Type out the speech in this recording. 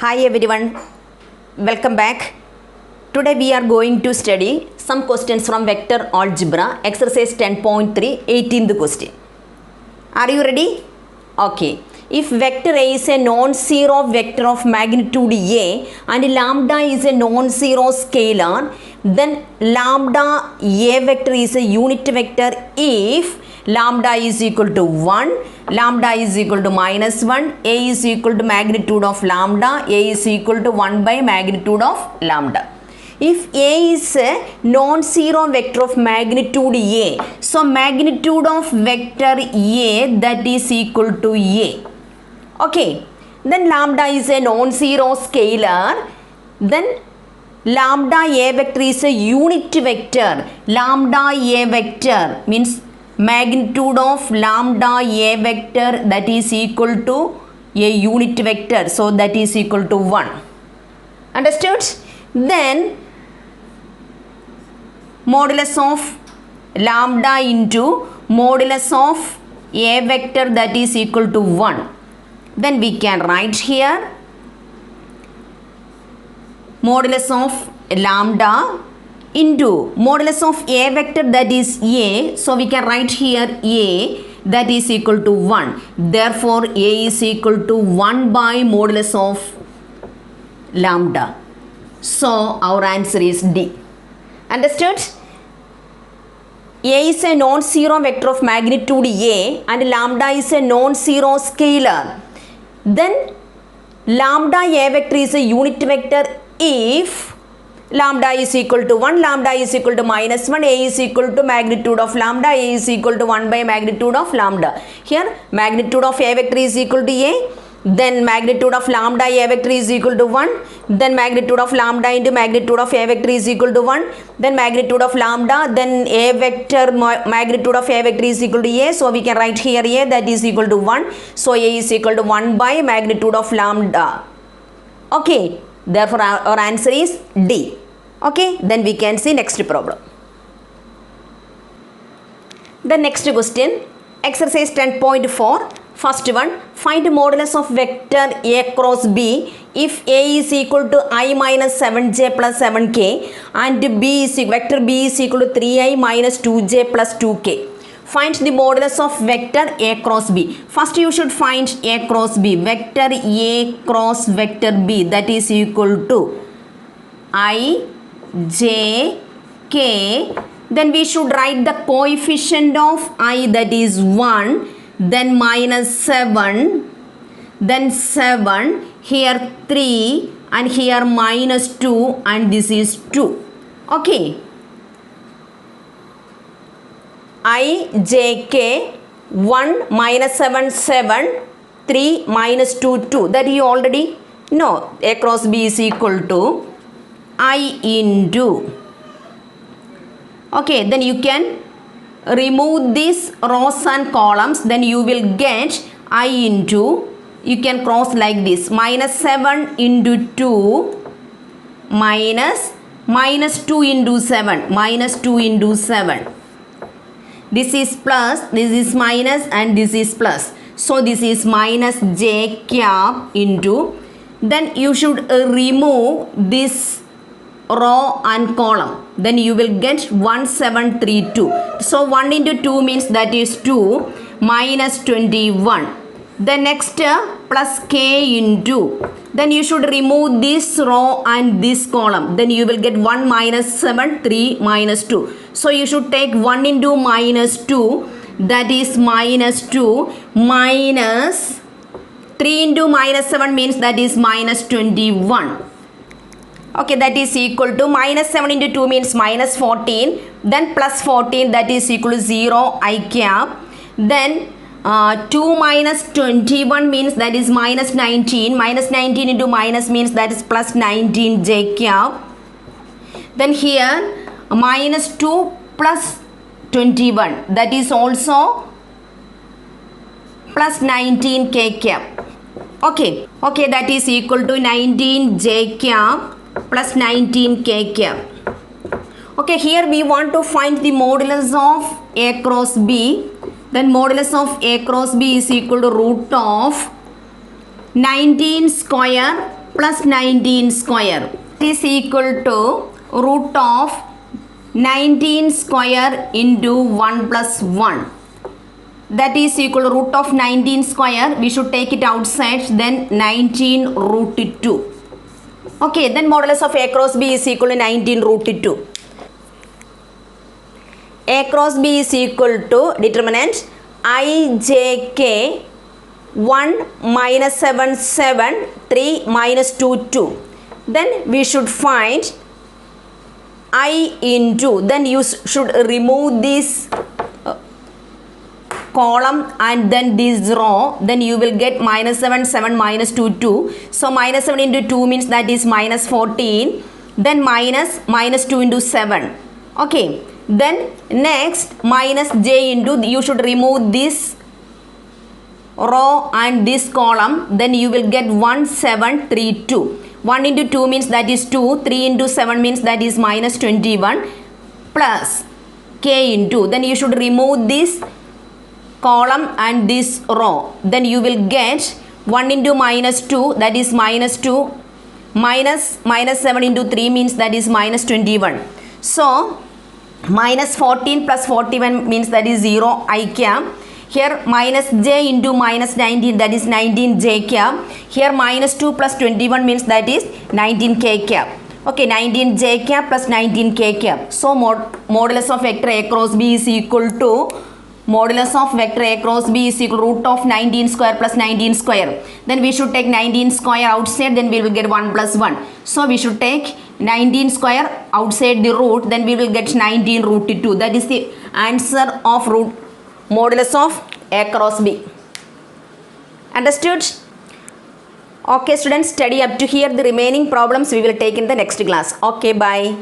Hi everyone, welcome back. Today we are going to study some questions from vector algebra, exercise 10.3, 18th question. Are you ready? Okay. If vector A is a non-zero vector of magnitude A and lambda is a non-zero scalar, then lambda A vector is a unit vector if lambda is equal to 1, lambda is equal to minus 1, A is equal to magnitude of lambda, A is equal to 1 by magnitude of lambda. If A is a non-zero vector of magnitude A, so magnitude of vector A that is equal to A. Okay, then lambda is a non-zero scalar, then lambda A vector is a unit vector. Lambda A vector means magnitude of lambda A vector that is equal to a unit vector, so that is equal to 1. Understood? Then modulus of lambda into modulus of A vector that is equal to 1. Then we can write here modulus of lambda into modulus of A vector that is A. So we can write here A that is equal to 1. Therefore A is equal to 1 by modulus of lambda. So our answer is D. Understood? A is a non-zero vector of magnitude A and lambda is a non-zero scalar. Then lambda A vector is a unit vector if lambda is equal to 1, lambda is equal to minus 1, A is equal to magnitude of lambda, A is equal to 1 by magnitude of lambda. Here magnitude of A vector is equal to A, then magnitude of lambda A vector is equal to 1, then magnitude of lambda into magnitude of A vector is equal to 1, then magnitude of lambda, then A vector magnitude of A vector is equal to A, so we can write here A that is equal to 1, so A is equal to 1 by magnitude of lambda. Okay, therefore our answer is D. Okay, then we can see next problem. The next question, exercise 10.4. First one, find modulus of vector A cross B if A is equal to I minus 7j plus 7k and vector B is equal to 3i minus 2j plus 2k. Find the modulus of vector A cross B. First you should find A cross B. Vector A cross vector B that is equal to I, j, k. Then we should write the coefficient of I that is 1. Then minus 7, then 7, here 3 and here minus 2 and this is 2. Okay. I, j, k, 1 minus 7, 7, 3 minus 2, 2. That you already know. A cross B is equal to I into. Okay, then you can remove these rows and columns, then you will get I into, you can cross like this, minus 7 into 2 minus 2 into 7, minus 2 into 7. This is plus, this is minus and this is plus. So this is minus j cap into, then you should remove this row and column, then you will get 1732. So 1 into 2 means that is 2 minus 21. The next plus k into, then you should remove this row and this column, then you will get 1 minus 7, 3 minus 2. So you should take 1 into minus 2, that is minus 2 minus 3 into minus 7 means that is minus 21. Okay, that is equal to minus 7 into 2 means minus 14, then plus 14 that is equal to 0 I cap, then 2 minus 21 means that is minus 19, minus 19 into minus means that is plus 19 j cap, then here minus 2 plus 21 that is also plus 19 k cap. Okay, that is equal to 19 j cap plus 19 k cap. Okay, here we want to find the modulus of A cross B. Then modulus of A cross B is equal to root of 19 square plus 19 square is equal to root of 19 square into 1 plus 1. That is equal to root of 19 square. We should take it outside. Then 19 root 2. Okay, then modulus of A cross B is equal to 19 root 2. A cross B is equal to determinant I, J, K 1 minus 7 7 3 minus 2 2. Then we should find I into, then you should remove this column and then this row, then you will get minus 7 7 minus 2 2. So minus 7 into 2 means that is minus 14, then minus 2 into 7. Okay, then next minus j into, you should remove this row and this column, then you will get 1 7 3 2. 1 into 2 means that is 2, 3 into 7 means that is minus 21 plus k into, then you should remove this column and this row, then you will get 1 into minus 2, that is minus 2, minus 7 into 3 means that is minus 21. So minus 14 plus 41 means that is 0 I cap. Here minus j into minus 19, that is 19 j cap. Here minus 2 plus 21 means that is 19 k cap. Okay, 19 j cap plus 19 k cap. So modulus of vector A cross B is equal to, modulus of vector A cross B is equal to root of 19 square plus 19 square. Then we should take 19 square outside, then we will get 1 plus 1. So we should take 19 square outside the root, then we will get 19 root 2. That is the answer of modulus of A cross B. Understood? Okay students, study up to here. The remaining problems we will take in the next class. Okay, bye.